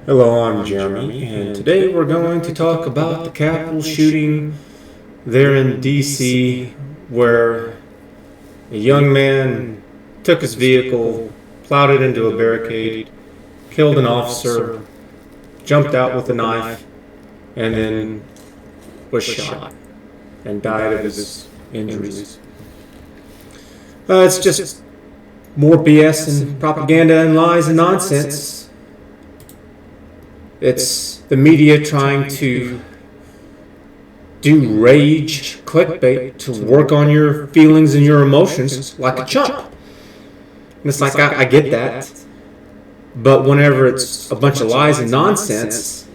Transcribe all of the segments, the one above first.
Hello, I'm Jeremy, and today we're going to talk about the Capitol shooting there in D.C., where a young man took his vehicle, plowed it into a barricade, killed an officer, jumped out with a knife, and then was shot and died of his injuries. It's just more BS and propaganda and lies and nonsense. It's the media trying to do rage clickbait to work on your feelings and your emotions like a chump. And it's like, I get that. But whenever it's a bunch of lies and nonsense,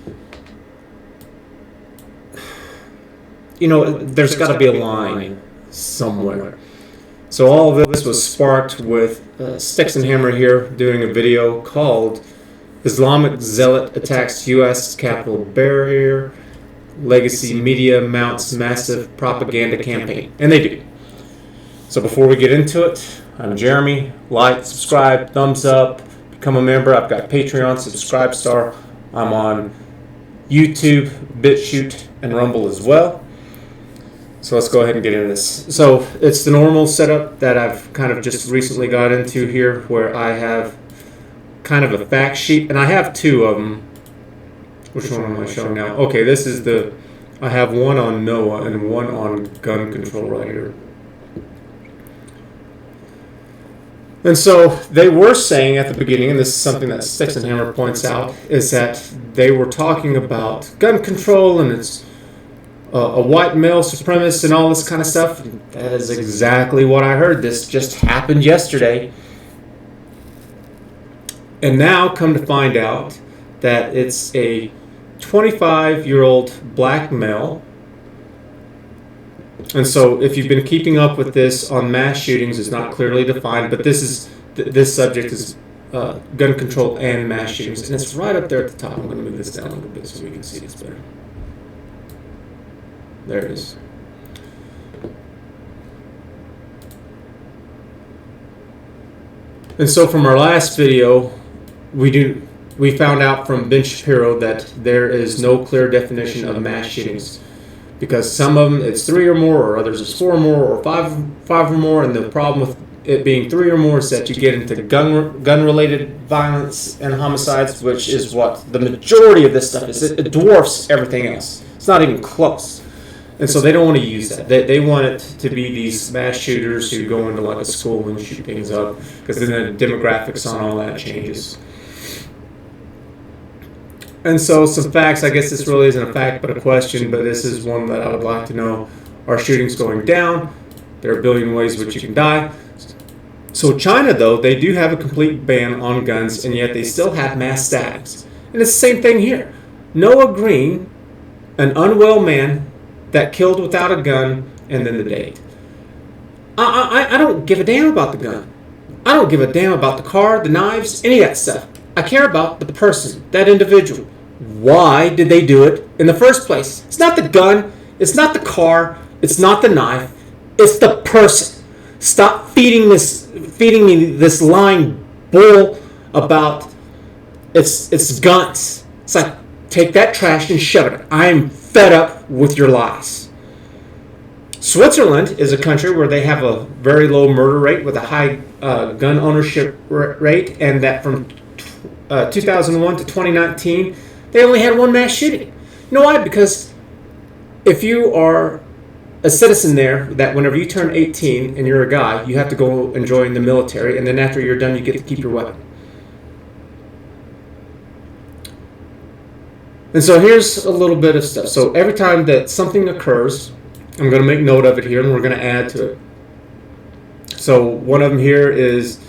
there's got to be a line somewhere. So all of this was sparked with Styxhexenhammer here doing a video called Islamic Zealot Attacks U.S. Capitol Barrier, Legacy Media Mounts Massive Propaganda Campaign. And they do. So before we get into it, I'm Jeremy. Like, subscribe, thumbs up, become a member. I've got Patreon, Subscribe Star. I'm on YouTube, Bitchute, and Rumble as well. So let's go ahead and get into this. So it's the normal setup that I've kind of just recently got into here, where I have kind of a fact sheet, and I have two of them. Which one am I showing now? Okay, this is I have one on NOAA and one on gun control right here. And so they were saying at the beginning, and this is something that Styxhexenhammer points out, is that they were talking about gun control and it's a white male supremacist and all this kind of stuff. That is exactly what I heard. This just happened yesterday. And now come to find out that it's a 25-year-old black male. And so if you've been keeping up with this on mass shootings, it's not clearly defined, but this subject is gun control and mass shootings. And it's right up there at the top. I'm going to move this down a little bit so we can see this better. There it is. And so from our last video, we found out from Ben Shapiro that there is no clear definition of mass shootings, because some of them it's 3 or more, or others it's 4 or more, or five or more. And the problem with it being 3 or more is that you get into gun-related violence and homicides, which is what the majority of this stuff is. It dwarfs everything else. It's not even close. And so they don't want to use that. They want it to be these mass shooters who go into like a school and shoot things up, because then the demographics on all that changes. And so some facts, I guess this really isn't a fact but a question, but this is one that I would like to know. Are shootings going down? There are a billion ways which you can die. So China, though, they do have a complete ban on guns, and yet they still have mass stabbings. And it's the same thing here. Noah Green, an unwell man that killed without a gun, and then the date. I don't give a damn about the gun. I don't give a damn about the car, the knives, any of that stuff. I care about the person, that individual. Why did they do it in the first place? It's not the gun, it's not the car, it's not the knife, it's the person. Stop feeding me this lying bull about it's guns. It's like, take that trash and shove it. I am fed up with your lies. Switzerland is a country where they have a very low murder rate with a high gun ownership rate, and that from 2001 to 2019, they only had one mass shooting. You know why? Because if you are a citizen there, that whenever you turn 18 and you're a guy, you have to go and join the military, and then after you're done, you get to keep your weapon. And so here's a little bit of stuff. So every time that something occurs, I'm going to make note of it here, and we're going to add to it. So one of them here is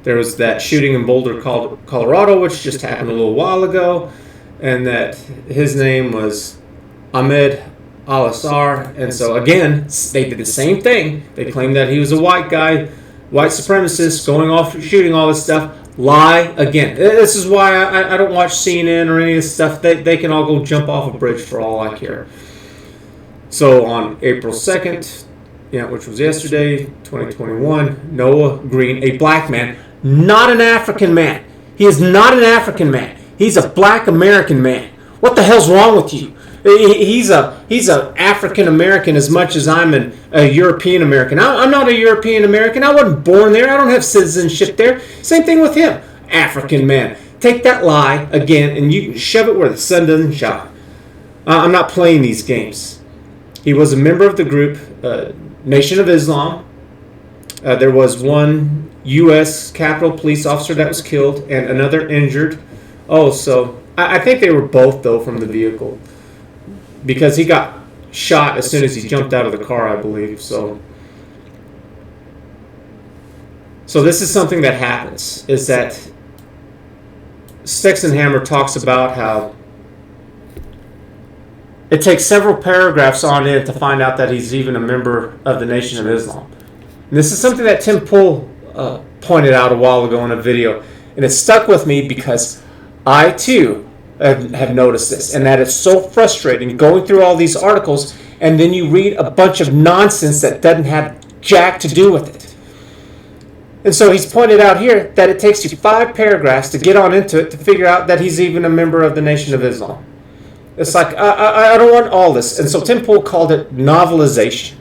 there was that shooting in Boulder, Colorado, which just happened a little while ago, and that his name was Ahmed Al-Assar. And so again, they did the same thing. They claimed that he was a white guy, white supremacist, going off shooting all this stuff. Lie again. This is why I don't watch CNN or any of this stuff. They can all go jump off a bridge for all I care. So on April 2nd, which was yesterday, 2021, Noah Green, a black man, not an African man. He is not an African man. He's a black American man. What the hell's wrong with you? He's a African American as much as I'm a European American. I'm not a European American. I wasn't born there. I don't have citizenship there. Same thing with him. African man. Take that lie again and you can shove it where the sun doesn't shine. I'm not playing these games. He was a member of the group Nation of Islam. There was one U.S. Capitol police officer that was killed and another injured. Oh, so I think they were both, though, from the vehicle. Because he got shot as soon as he jumped out of the car, I believe. So this is something that happens, is that Styxhexenhammer talks about how it takes several paragraphs on it to find out that he's even a member of the Nation of Islam. And this is something that Tim Pool pointed out a while ago in a video. And it stuck with me because I, too, have noticed this. And that it's so frustrating going through all these articles and then you read a bunch of nonsense that doesn't have jack to do with it. And so he's pointed out here that it takes you 5 paragraphs to get on into it to figure out that he's even a member of the Nation of Islam. It's like, I don't want all this. And so Tim Pool called it novelization.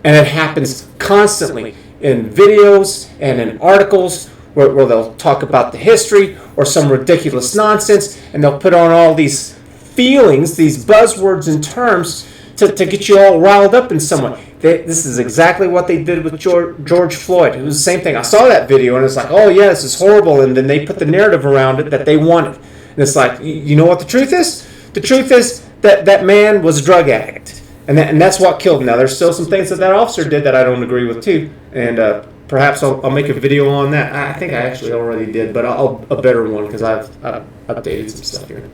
And it happens constantly in videos and in articles where they'll talk about the history or some ridiculous nonsense, and they'll put on all these feelings, these buzzwords and terms to get you all riled up in some way. This is exactly what they did with George Floyd. It was the same thing. I saw that video, and it's like, oh, yeah, this is horrible, and then they put the narrative around it that they wanted. And it's like, you know what the truth is? The truth is that man was a drug addict, and that's what killed him. Now, there's still some things that officer did that I don't agree with, too, and perhaps I'll make a video on that. I think I actually already did, but a better one because I've updated some stuff here.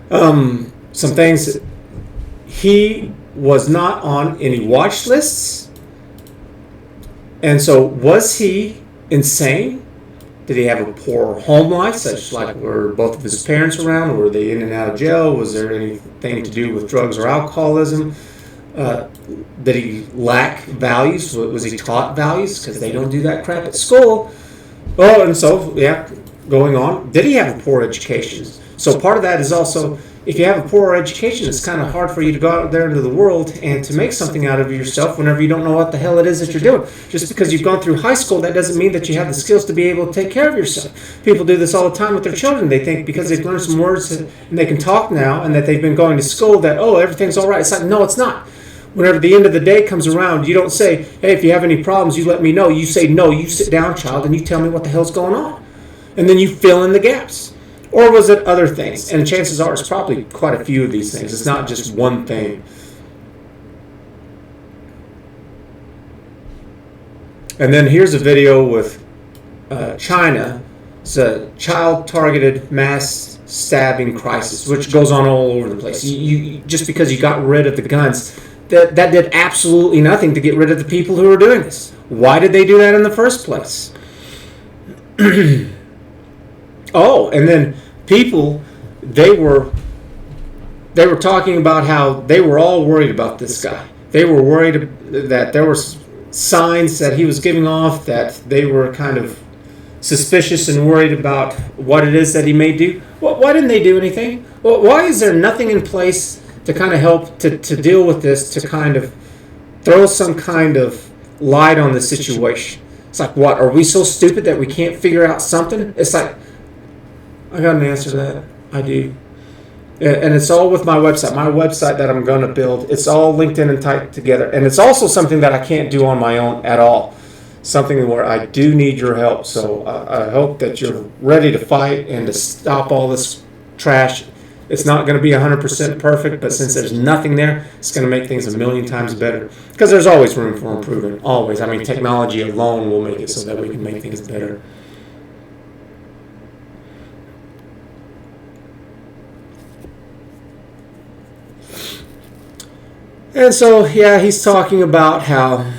Some things. He was not on any watch lists. And so was he insane? Did he have a poor home life, such like were both of his parents around? Were they in and out of jail? Was there anything to do with drugs or alcoholism? Did he lack values? Was he taught values? Because they don't do that crap at school. Oh, and so, yeah, going on. Did he have a poor education? So part of that is also, if you have a poor education, it's kind of hard for you to go out there into the world and to make something out of yourself whenever you don't know what the hell it is that you're doing. Just because you've gone through high school, that doesn't mean that you have the skills to be able to take care of yourself. People do this all the time with their children. They think because they've learned some words and they can talk now and that they've been going to school that, oh, everything's all right. It's like, no, it's not. Whenever the end of the day comes around, you don't say, hey, if you have any problems, you let me know. You say, no, you sit down, child, and you tell me what the hell's going on. And then you fill in the gaps. Or was it other things? And chances are it's probably quite a few of these things. It's not just one thing. And then here's a video with China. It's a child-targeted mass stabbing crisis, which goes on all over the place. You just because you got rid of the guns, that did absolutely nothing to get rid of the people who were doing this. Why did they do that in the first place? Oh, and then people, they were talking about how they were all worried about this guy. They were worried that there were signs that he was giving off, that they were kind of suspicious and worried about what it is that he may do. Well, why didn't they do anything? Well, why is there nothing in place to kind of help to deal with this, to kind of throw some kind of light on the situation? It's like, what, are we so stupid that we can't figure out something? It's like, I got an answer to that. I do. And it's all with my website that I'm going to build. It's all linked in and tied together. And it's also something that I can't do on my own at all. Something where I do need your help. So I hope that you're ready to fight and to stop all this trash. It's not going to be 100% perfect, but since there's nothing there, it's going to make things a million times better. Because there's always room for improvement. Always. I mean, technology alone will make it so that we can make things better. And so, yeah, he's talking about how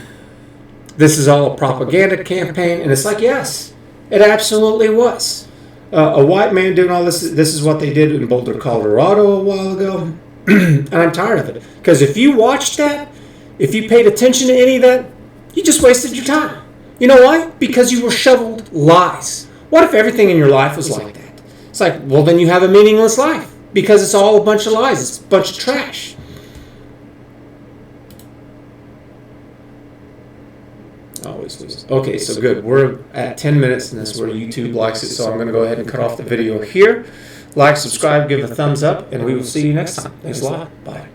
this is all a propaganda campaign. And it's like, yes, it absolutely was. A white man doing all this. This is what they did in Boulder, Colorado a while ago. And I'm tired of it. Because if you watched that, if you paid attention to any of that, you just wasted your time. You know why? Because you were shoveled lies. What if everything in your life was like that? It's like, well, then you have a meaningless life because it's all a bunch of lies. It's a bunch of trash. Always lose. Okay, so good. We're at 10 minutes, and that's where YouTube likes it. So I'm going to go ahead and cut off the video here. Like, subscribe, give a thumbs up, and we will see you next time. Thanks a lot. Bye.